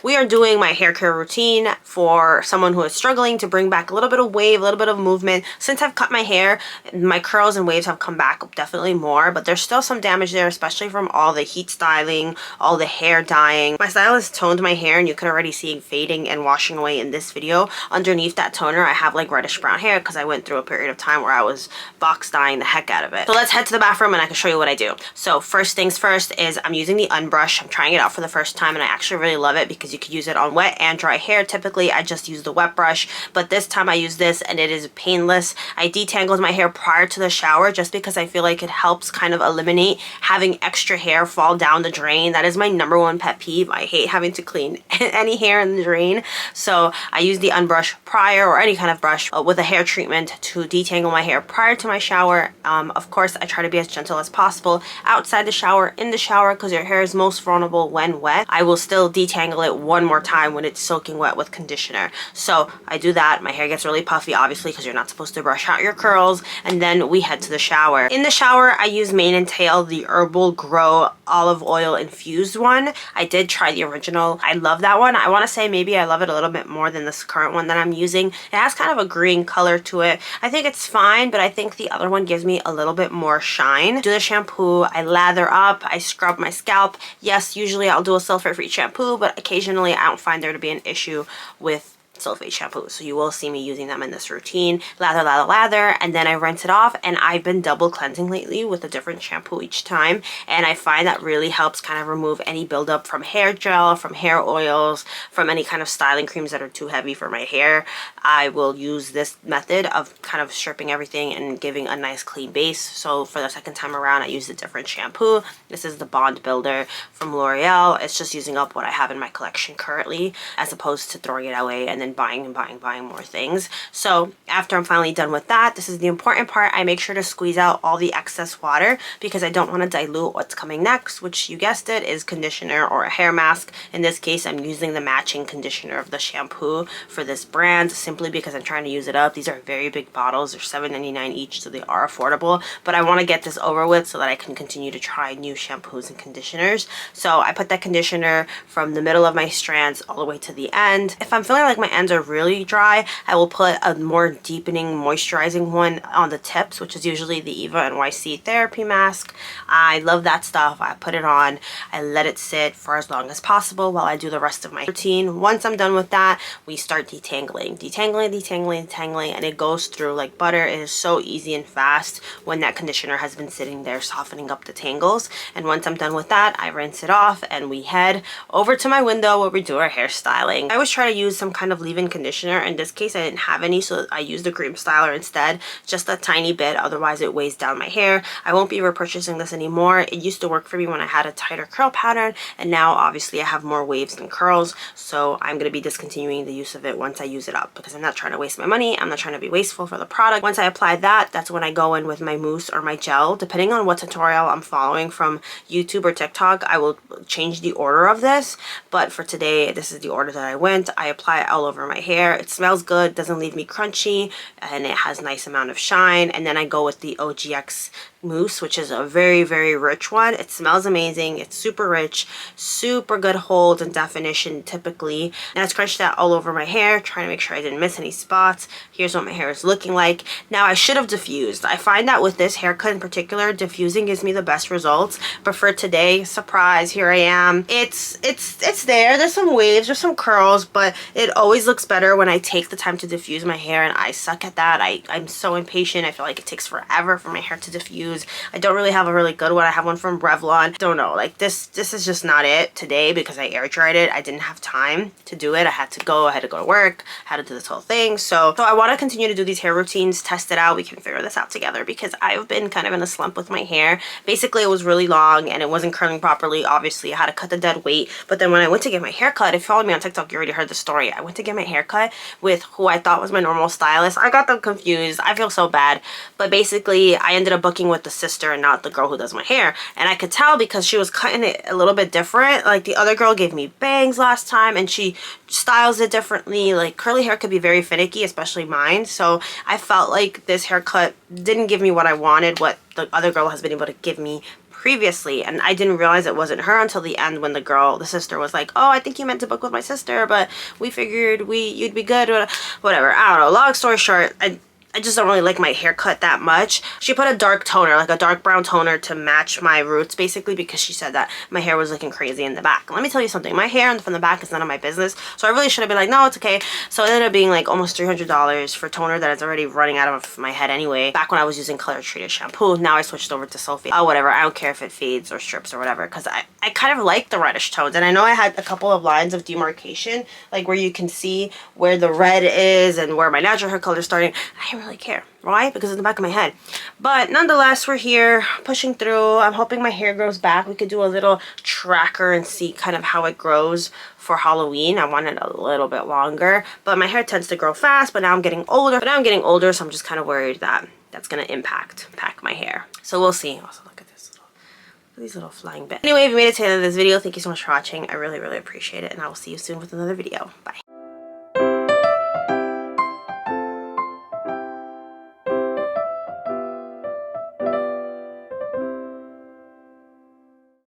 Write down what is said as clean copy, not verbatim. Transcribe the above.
We are doing my hair care routine for someone who is struggling to bring back a little bit of wave, a little bit of movement. Since I've cut my hair, my curls and waves have come back definitely more, but there's still some damage there, especially from all the heat styling, all the hair dyeing. My stylist toned my hair and you can already see it fading and washing away in this video. Underneath that toner, I have like reddish brown hair because I went through a period of time where I was box dyeing the heck out of it. So let's head to the bathroom and I can show you what I do. So first things first is I'm using the unbrush. I'm trying it out for the first time and I actually really love it because you could use it on wet and dry hair. Typically I just use the wet brush, but this time I use this and it is painless. I detangled my hair prior to the shower just because I feel like it helps kind of eliminate having extra hair fall down the drain. That is my #1 pet peeve. I hate having to clean any hair in the drain. So I use the unbrush prior, or any kind of brush with a hair treatment, to detangle my hair prior to my shower. Of course I try to be as gentle as possible outside the shower, in the shower, because your hair is most vulnerable when wet. I will still detangle it one more time when it's soaking wet with conditioner. So I do that. My hair gets really puffy, obviously, because you're not supposed to brush out your curls, and then we head to the shower. In the shower I use mane and tail, the Herbal Grow olive oil infused one. I did try the original. I love that one. I want to say maybe I love it a little bit more than this current one that I'm using. It has kind of a green color to it. I think it's fine, but I think the other one gives me a little bit more shine. Do the shampoo, I lather up, I scrub my scalp. Yes, usually I'll do a sulfate-free shampoo, but occasionally I don't find there to be an issue with sulfate shampoo, so you will see me using them in this routine. Lather, lather, lather, and then I rinse it off. And I've been double cleansing lately with a different shampoo each time, and I find that really helps kind of remove any buildup from hair gel, from hair oils, from any kind of styling creams that are too heavy for my hair. I will use this method of kind of stripping everything and giving a nice clean base. So for the second time around I used a different shampoo. This is the Bond Builder from L'Oreal. It's just using up what I have in my collection currently, as opposed to throwing it away and then buying and buying and buying more things. So after I'm finally done with that, this is the important part. I make sure to squeeze out all the excess water because I don't want to dilute what's coming next, which, you guessed it, is conditioner or a hair mask. In this case I'm using the matching conditioner of the shampoo for this brand, simply because I'm trying to use it up. These are very big bottles. They're $7.99 each, so they are affordable, but I want to get this over with so that I can continue to try new shampoos and conditioners. So I put that conditioner from the middle of my strands all the way to the end. If I'm feeling like my ends are really dry, I will put a more deepening moisturizing one on the tips, which is usually the Eva NYC therapy mask. I love that stuff. I put it on, I let it sit for as long as possible while I do the rest of my routine. Once I'm done with that, we start detangling, and it goes through like butter. It is so easy and fast when that conditioner has been sitting there softening up the tangles. And once I'm done with that, I rinse it off and we head over to my window where we do our hair styling. I always try to use some kind of leave-in conditioner. In this case I didn't have any, so I used the cream styler instead, just a tiny bit, otherwise it weighs down my hair. I won't be repurchasing this anymore. It used to work for me when I had a tighter curl pattern, and now obviously I have more waves than curls, so I'm going to be discontinuing the use of it once I use it up, because I'm not trying to waste my money. I'm not trying to be wasteful for the product. Once I apply that, that's when I go in with my mousse or my gel. Depending on what tutorial I'm following from YouTube or TikTok, I will change the order of this, but for today this is the order that I went. I apply it all over my hair. It smells good, doesn't leave me crunchy, and it has a nice amount of shine. And then I go with the OGX mousse, which is a very, very rich one. It smells amazing. It's super rich, super good hold and definition typically. And I scrunched that all over my hair, trying to make sure I didn't miss any spots. Here's what my hair is looking like. Now I should have diffused. I find that with this haircut in particular, diffusing gives me the best results. But for today, surprise, here I am. It's there. There's some waves, there's some curls, but it always looks better when I take the time to diffuse my hair, and I suck at that. I'm so impatient. I feel like it takes forever for my hair to diffuse. I don't really have a really good one. I have one from Revlon. Don't know, like this is just not it today because I air dried it. I didn't have time to do it. I had to go to work, had to do this whole thing. So I want to continue to do these hair routines, test it out. We can figure this out together because I've been kind of in a slump with my hair. Basically, it was really long and it wasn't curling properly. Obviously, I had to cut the dead weight. But then when I went to get my hair cut, if you followed me on TikTok, you already heard the story. I went to get my hair cut with who I thought was my normal stylist. I got them confused. I feel so bad. But basically, I ended up booking with with the sister and not the girl who does my hair. And I could tell because she was cutting it a little bit different. Like the other girl gave me bangs last time and she styles it differently. Like curly hair could be very finicky, especially mine. So I felt like this haircut didn't give me what I wanted, what the other girl has been able to give me previously. And I didn't realize it wasn't her until the end when the sister was like, oh, I think you meant to book with my sister, but we figured you'd be good, whatever. I don't know. Long story short, I just don't really like my haircut that much. She put a dark toner, like a dark brown toner to match my roots basically, because she said that my hair was looking crazy in the back. Let me tell you something, my hair from the back is none of my business, so I really should have been like, no, it's okay. So it ended up being like almost $300 for toner that is already running out of my head anyway. Back when I was using color treated shampoo, now I switched over to sulfate. Oh, whatever, I don't care if it fades or strips or whatever, because I kind of like the reddish tones. And I know I had a couple of lines of demarcation, like where you can see where the red is and where my natural hair color is starting. I didn't really care. Why? Because it's in the back of my head. But nonetheless, we're here pushing through. I'm hoping my hair grows back. We could do a little tracker and see kind of how it grows for Halloween. I want it a little bit longer, but my hair tends to grow fast. But now I'm getting older. So I'm just kind of worried that that's going to impact my hair. So we'll see. Also, look at this these little flying bits. Anyway, if you made it to the end of this video, thank you so much for watching. I really, really appreciate it, and I will see you soon with another video. Bye.